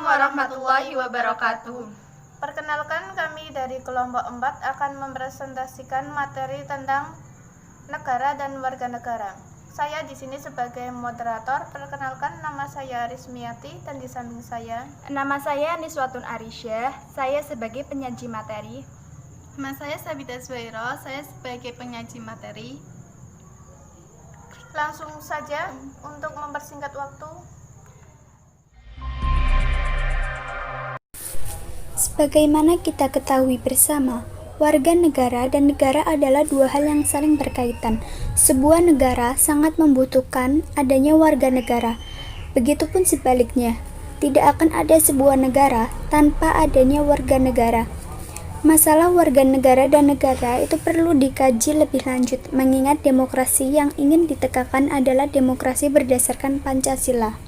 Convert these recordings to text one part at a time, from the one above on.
warahmatullahi wabarakatuh. Perkenalkan, kami dari kelompok 4 akan mempresentasikan materi tentang negara dan warga negara. Saya di sini sebagai moderator. Perkenalkan, nama saya Rismiati dan di samping saya nama saya Niswatun Arisyah. Saya sebagai penyaji materi. Nama saya Sabita Zuhairo. Saya sebagai penyaji materi. Langsung saja untuk mempersingkat waktu. Sebagaimana kita ketahui bersama, warga negara dan negara adalah dua hal yang saling berkaitan. Sebuah negara sangat membutuhkan adanya warga negara. Begitupun sebaliknya, tidak akan ada sebuah negara tanpa adanya warga negara. Masalah warga negara dan negara itu perlu dikaji lebih lanjut, mengingat demokrasi yang ingin ditegakkan adalah demokrasi berdasarkan Pancasila.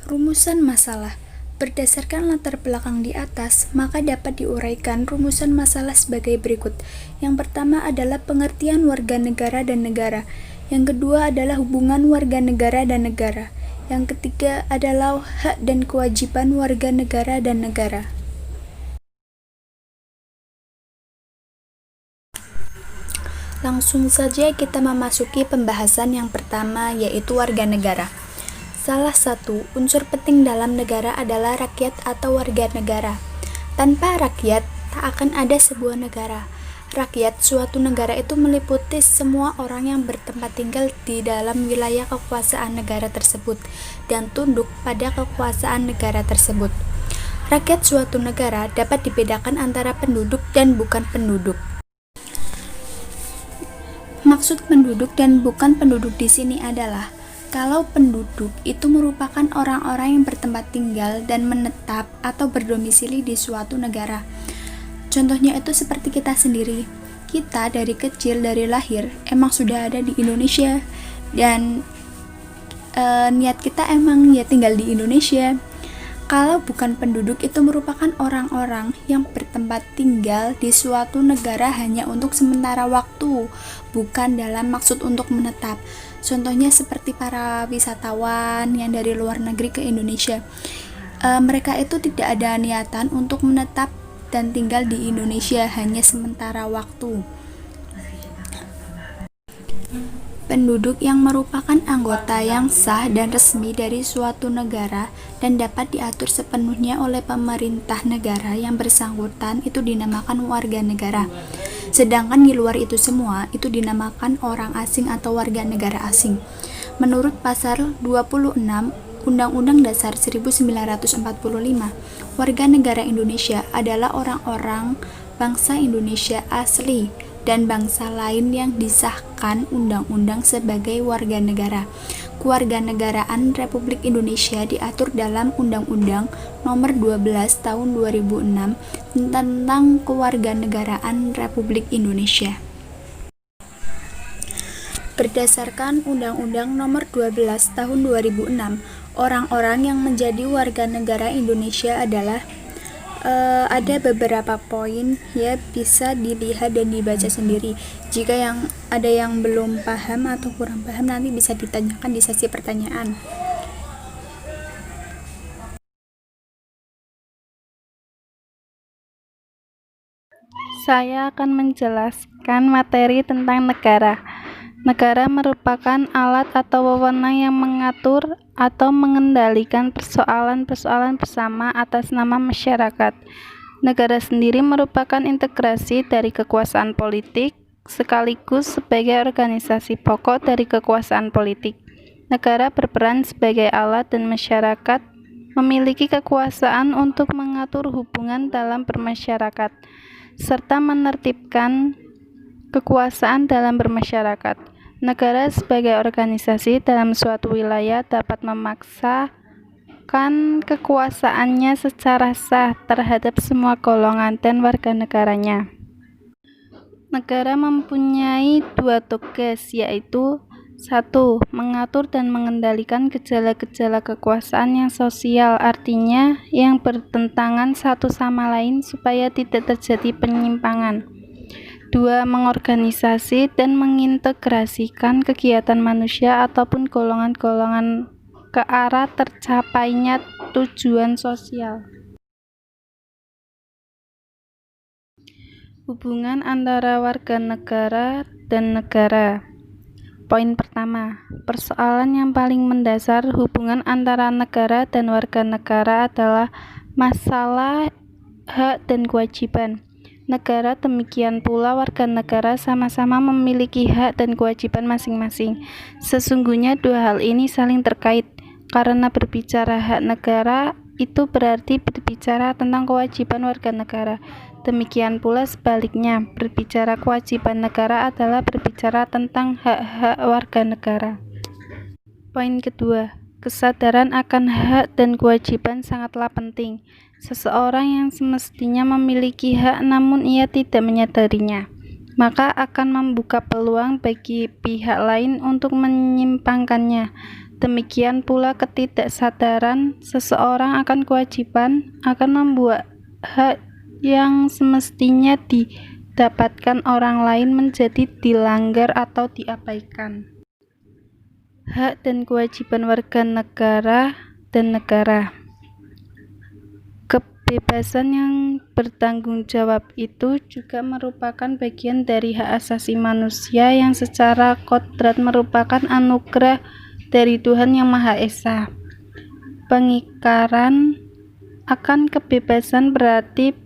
Rumusan masalah. Berdasarkan latar belakang di atas, maka dapat diuraikan rumusan masalah sebagai berikut. Yang pertama adalah pengertian warga negara dan negara. Yang kedua adalah hubungan warga negara dan negara. Yang ketiga adalah hak dan kewajiban warga negara dan negara. Langsung saja kita memasuki pembahasan yang pertama, yaitu warga negara. Salah satu unsur penting dalam negara adalah rakyat atau warga negara. Tanpa rakyat, tak akan ada sebuah negara. Rakyat suatu negara itu meliputi semua orang yang bertempat tinggal di dalam wilayah kekuasaan negara tersebut dan tunduk pada kekuasaan negara tersebut. Rakyat suatu negara dapat dibedakan antara penduduk dan bukan penduduk. Maksud penduduk dan bukan penduduk di sini adalah kalau penduduk itu merupakan orang-orang yang bertempat tinggal dan menetap atau berdomisili di suatu negara. Contohnya itu seperti kita sendiri. Kita dari kecil, dari lahir, emang sudah ada di Indonesia dan niat kita emang ya tinggal di Indonesia. Kalau bukan penduduk itu merupakan orang-orang yang bertempat tinggal di suatu negara hanya untuk sementara waktu, bukan dalam maksud untuk menetap. Contohnya seperti para wisatawan yang dari luar negeri ke Indonesia. Mereka itu tidak ada niatan untuk menetap dan tinggal di Indonesia hanya sementara waktu. Penduduk yang merupakan anggota yang sah dan resmi dari suatu negara dan dapat diatur sepenuhnya oleh pemerintah negara yang bersangkutan itu dinamakan warga negara. Sedangkan di luar itu semua itu dinamakan orang asing atau warga negara asing. Menurut pasal 26 Undang-Undang Dasar 1945, warga negara Indonesia adalah orang-orang bangsa Indonesia asli dan bangsa lain yang disahkan undang-undang sebagai warga negara. Kewarganegaraan Republik Indonesia diatur dalam Undang-Undang Nomor 12 Tahun 2006 tentang Kewarganegaraan Republik Indonesia. Berdasarkan Undang-Undang Nomor 12 Tahun 2006, orang-orang yang menjadi warga negara Indonesia adalah ada beberapa poin, ya, bisa dilihat dan dibaca sendiri. Jika ada yang belum paham atau kurang paham, nanti bisa ditanyakan di sesi pertanyaan. Saya akan menjelaskan materi tentang negara. Negara merupakan alat atau wewenang yang mengatur atau mengendalikan persoalan-persoalan bersama atas nama masyarakat. Negara sendiri merupakan integrasi dari kekuasaan politik sekaligus sebagai organisasi pokok dari kekuasaan politik. Negara berperan sebagai alat dan masyarakat memiliki kekuasaan untuk mengatur hubungan dalam bermasyarakat serta menertibkan kekuasaan dalam bermasyarakat. Negara sebagai organisasi dalam suatu wilayah dapat memaksakan kekuasaannya secara sah terhadap semua golongan dan warga negaranya. Negara mempunyai dua tugas, yaitu 1. Mengatur dan mengendalikan gejala-gejala kekuasaan yang sosial, artinya yang bertentangan satu sama lain supaya tidak terjadi penyimpangan. 2. Mengorganisasi dan mengintegrasikan kegiatan manusia ataupun golongan-golongan ke arah tercapainya tujuan sosial. Hubungan antara warga negara dan negara. Poin pertama, persoalan yang paling mendasar hubungan antara negara dan warga negara adalah masalah hak dan kewajiban. Negara demikian pula warga negara sama-sama memiliki hak dan kewajiban masing-masing. Sesungguhnya dua hal ini saling terkait, karena berbicara hak negara itu berarti berbicara tentang kewajiban warga negara. Demikian pula sebaliknya, berbicara kewajiban negara adalah berbicara tentang hak-hak warga negara. Poin kedua, kesadaran akan hak dan kewajiban sangatlah penting. Seseorang yang semestinya memiliki hak namun ia tidak menyadarinya, maka akan membuka peluang bagi pihak lain untuk menyimpangkannya. Demikian pula ketidaksadaran seseorang akan kewajiban akan membuat hak yang semestinya didapatkan orang lain menjadi dilanggar atau diabaikan. Hak dan kewajiban warga negara dan negara. Kebebasan yang bertanggung jawab itu juga merupakan bagian dari hak asasi manusia yang secara kodrat merupakan anugerah dari Tuhan Yang Maha Esa. Pengingkaran akan kebebasan berarti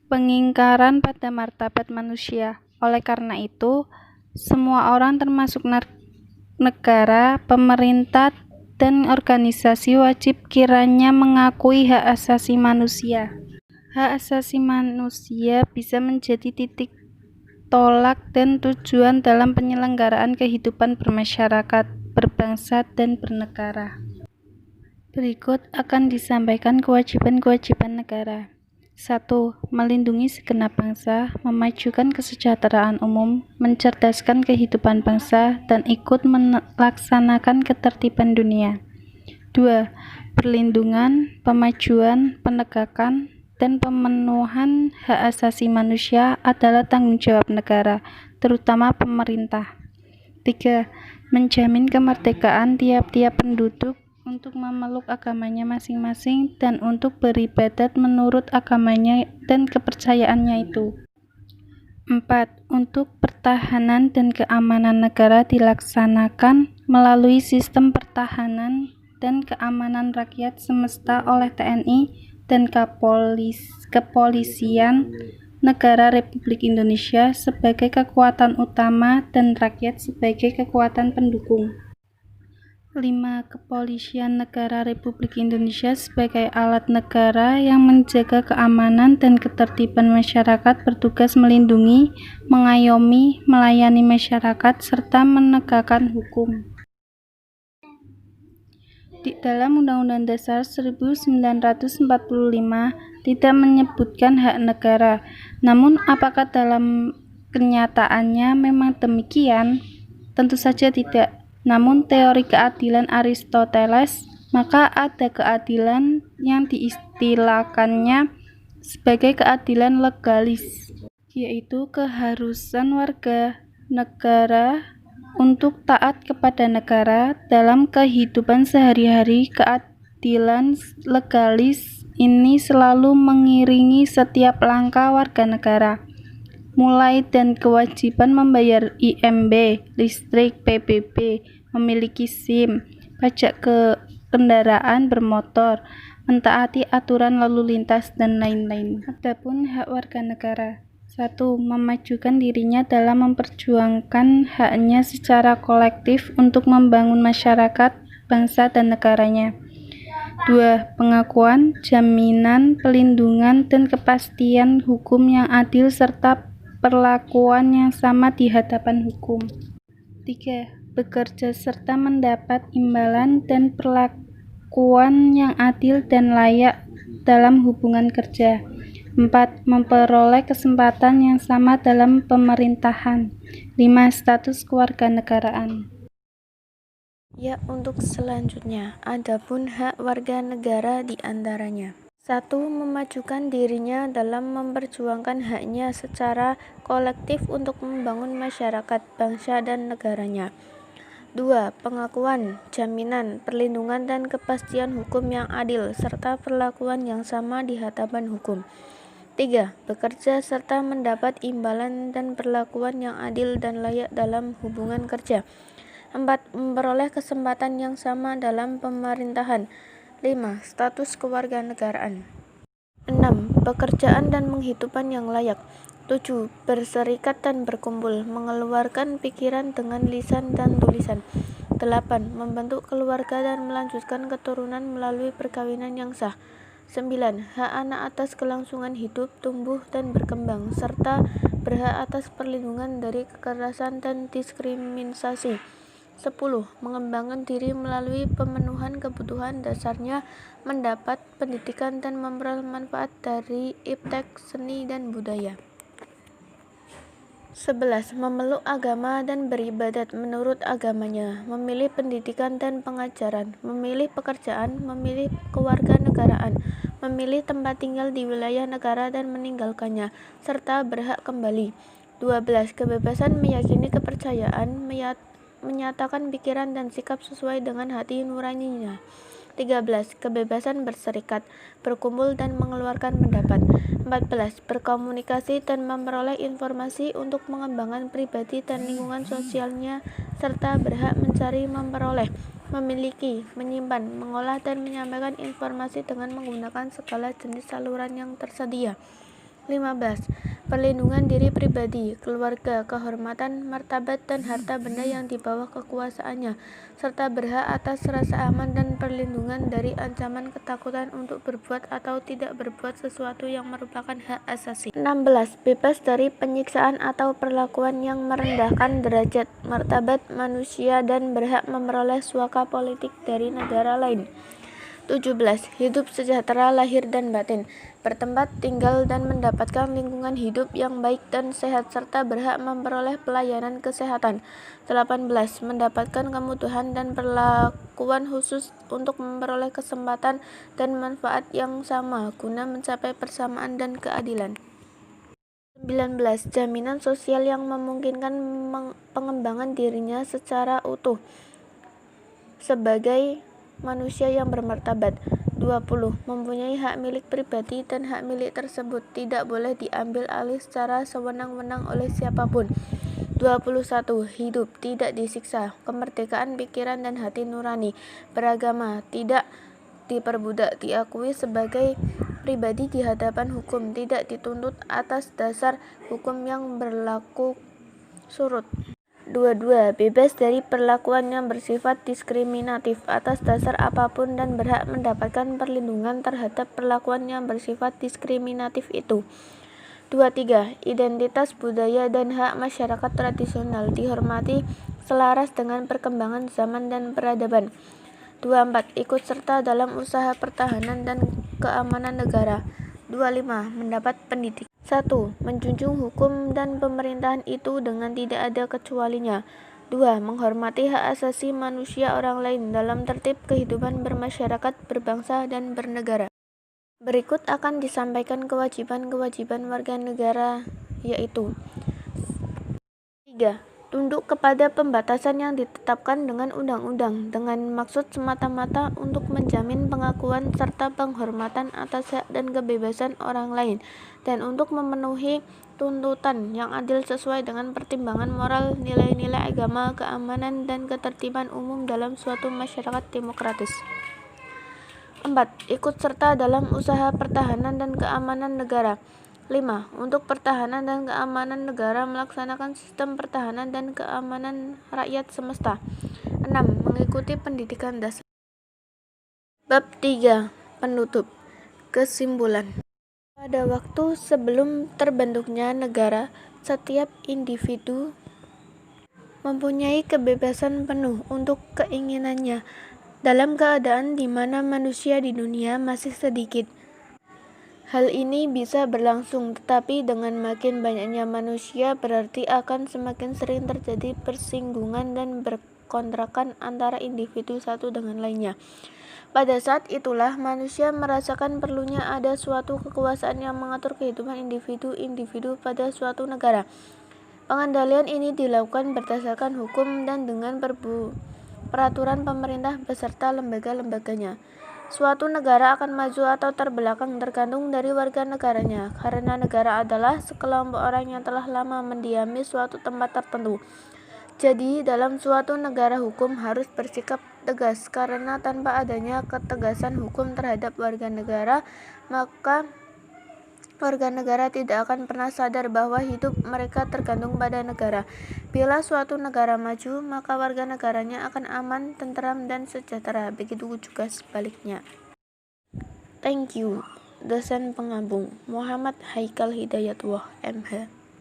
pengingkaran pada martabat manusia. Oleh karena itu, semua orang termasuk negara, pemerintah, dan organisasi wajib kiranya mengakui hak asasi manusia. Hak asasi manusia bisa menjadi titik tolak dan tujuan dalam penyelenggaraan kehidupan bermasyarakat, berbangsa, dan bernegara. Berikut akan disampaikan kewajiban-kewajiban negara. 1. Melindungi segenap bangsa, memajukan kesejahteraan umum, mencerdaskan kehidupan bangsa, dan ikut melaksanakan ketertiban dunia. 2. Perlindungan, pemajuan, penegakan, dan pemenuhan hak asasi manusia adalah tanggung jawab negara, terutama pemerintah. 3. Menjamin kemerdekaan tiap-tiap penduduk untuk memeluk agamanya masing-masing dan untuk beribadat menurut agamanya dan kepercayaannya itu. 4. Untuk pertahanan dan keamanan negara dilaksanakan melalui sistem pertahanan dan keamanan rakyat semesta oleh TNI dan Kepolisian Negara Republik Indonesia sebagai kekuatan utama dan rakyat sebagai kekuatan pendukung. 5. Kepolisian Negara Republik Indonesia sebagai alat negara yang menjaga keamanan dan ketertiban masyarakat bertugas melindungi, mengayomi, melayani masyarakat, serta menegakkan hukum. Di dalam Undang-Undang Dasar 1945 tidak menyebutkan hak negara. Namun apakah dalam kenyataannya memang demikian? Tentu saja tidak. Namun teori keadilan Aristoteles, maka ada keadilan yang diistilahkannya sebagai keadilan legalis, yaitu keharusan warga negara untuk taat kepada negara dalam kehidupan sehari-hari. Keadilan legalis ini selalu mengiringi setiap langkah warga negara, mulai dan kewajiban membayar IMB, listrik, PBB, memiliki SIM, pajak kendaraan bermotor, mentaati aturan lalu lintas, dan lain-lain. Adapun hak warga negara. 1. Memajukan dirinya dalam memperjuangkan haknya secara kolektif untuk membangun masyarakat, bangsa, dan negaranya. 2. Pengakuan, jaminan, pelindungan, dan kepastian hukum yang adil serta perlakuan yang sama di hadapan hukum. 3. Bekerja serta mendapat imbalan dan perlakuan yang adil dan layak dalam hubungan kerja. 4. Memperoleh kesempatan yang sama dalam pemerintahan. 5. Status kewarganegaraan. Ya, untuk selanjutnya, adapun hak warga negara di antaranya. 1. Memajukan dirinya dalam memperjuangkan haknya secara kolektif untuk membangun masyarakat, bangsa, dan negaranya. 2. Pengakuan, jaminan, perlindungan dan kepastian hukum yang adil serta perlakuan yang sama di hadapan hukum. 3. Bekerja serta mendapat imbalan dan perlakuan yang adil dan layak dalam hubungan kerja. 4. Memperoleh kesempatan yang sama dalam pemerintahan. 5. Status kewarganegaraan. 6. Pekerjaan dan penghidupan yang layak. 7. Berserikat dan berkumpul, mengeluarkan pikiran dengan lisan dan tulisan. 8. Membentuk keluarga dan melanjutkan keturunan melalui perkawinan yang sah. 9. Hak anak atas kelangsungan hidup, tumbuh, dan berkembang, serta berhak atas perlindungan dari kekerasan dan diskriminasi. 10. Mengembangkan diri melalui pemenuhan kebutuhan dasarnya, mendapat pendidikan dan memperoleh manfaat dari iptek seni dan budaya. 11. Memeluk agama dan beribadat menurut agamanya, memilih pendidikan dan pengajaran, memilih pekerjaan, memilih kewarganegaraan, memilih tempat tinggal di wilayah negara dan meninggalkannya, serta berhak kembali. 12. Kebebasan meyakini kepercayaan, menyatakan pikiran dan sikap sesuai dengan hati nuraninya. 13. Kebebasan berserikat, berkumpul dan mengeluarkan pendapat. 14. Berkomunikasi dan memperoleh informasi untuk mengembangkan pribadi dan lingkungan sosialnya, serta berhak mencari, memperoleh, memiliki, menyimpan, mengolah dan menyampaikan informasi dengan menggunakan segala jenis saluran yang tersedia. 15. Perlindungan diri pribadi, keluarga, kehormatan, martabat, dan harta benda yang di bawah kekuasaannya, serta berhak atas rasa aman dan perlindungan dari ancaman ketakutan untuk berbuat atau tidak berbuat sesuatu yang merupakan hak asasi. 16. Bebas dari penyiksaan atau perlakuan yang merendahkan derajat, martabat manusia dan berhak memperoleh suaka politik dari negara lain. 17. Hidup sejahtera lahir dan batin, bertempat tinggal dan mendapatkan lingkungan hidup yang baik dan sehat serta berhak memperoleh pelayanan kesehatan. 18. Mendapatkan kemudahan dan perlakuan khusus untuk memperoleh kesempatan dan manfaat yang sama guna mencapai persamaan dan keadilan. 19. Jaminan sosial yang memungkinkan pengembangan dirinya secara utuh sebagai manusia yang bermartabat. 20. Mempunyai hak milik pribadi dan hak milik tersebut tidak boleh diambil alih secara sewenang-wenang oleh siapapun. 21. Hidup, tidak disiksa, kemerdekaan pikiran dan hati nurani, beragama, tidak diperbudak, diakui sebagai pribadi di hadapan hukum, tidak dituntut atas dasar hukum yang berlaku surut. 22. Bebas dari perlakuan yang bersifat diskriminatif atas dasar apapun dan berhak mendapatkan perlindungan terhadap perlakuan yang bersifat diskriminatif itu. 23. Identitas budaya dan hak masyarakat tradisional dihormati selaras dengan perkembangan zaman dan peradaban. 24. Ikut serta dalam usaha pertahanan dan keamanan negara. 25. Mendapat pendidikan. 1. Menjunjung hukum dan pemerintahan itu dengan tidak ada kecualinya. 2. Menghormati hak asasi manusia orang lain dalam tertib kehidupan bermasyarakat, berbangsa, dan bernegara. Berikut akan disampaikan kewajiban-kewajiban warga negara, yaitu 3. Tunduk kepada pembatasan yang ditetapkan dengan undang-undang dengan maksud semata-mata untuk menjamin pengakuan serta penghormatan atas hak dan kebebasan orang lain dan untuk memenuhi tuntutan yang adil sesuai dengan pertimbangan moral, nilai-nilai agama, keamanan, dan ketertiban umum dalam suatu masyarakat demokratis. 4. Ikut serta dalam usaha pertahanan dan keamanan negara. 5. Untuk pertahanan dan keamanan negara melaksanakan sistem pertahanan dan keamanan rakyat semesta. 6. Mengikuti pendidikan dasar. Bab 3. Penutup. Kesimpulan. Pada waktu sebelum terbentuknya negara, setiap individu mempunyai kebebasan penuh untuk keinginannya dalam keadaan di mana manusia di dunia masih sedikit. Hal ini bisa berlangsung, tetapi dengan makin banyaknya manusia berarti akan semakin sering terjadi persinggungan dan berkontrakan antara individu satu dengan lainnya. Pada saat itulah manusia merasakan perlunya ada suatu kekuasaan yang mengatur kehidupan individu-individu pada suatu negara. Pengendalian ini dilakukan berdasarkan hukum dan dengan peraturan pemerintah beserta lembaga-lembaganya. Suatu negara akan maju atau terbelakang tergantung dari warga negaranya, karena negara adalah sekelompok orang yang telah lama mendiami suatu tempat tertentu. Jadi, dalam suatu negara hukum harus bersikap tegas, karena tanpa adanya ketegasan hukum terhadap warga negara, maka warga negara tidak akan pernah sadar bahwa hidup mereka tergantung pada negara. Bila suatu negara maju, maka warga negaranya akan aman, tentram, dan sejahtera. Begitu juga sebaliknya. Thank you. Dosen Pengambung Muhammad Haikal Hidayatullah, MH.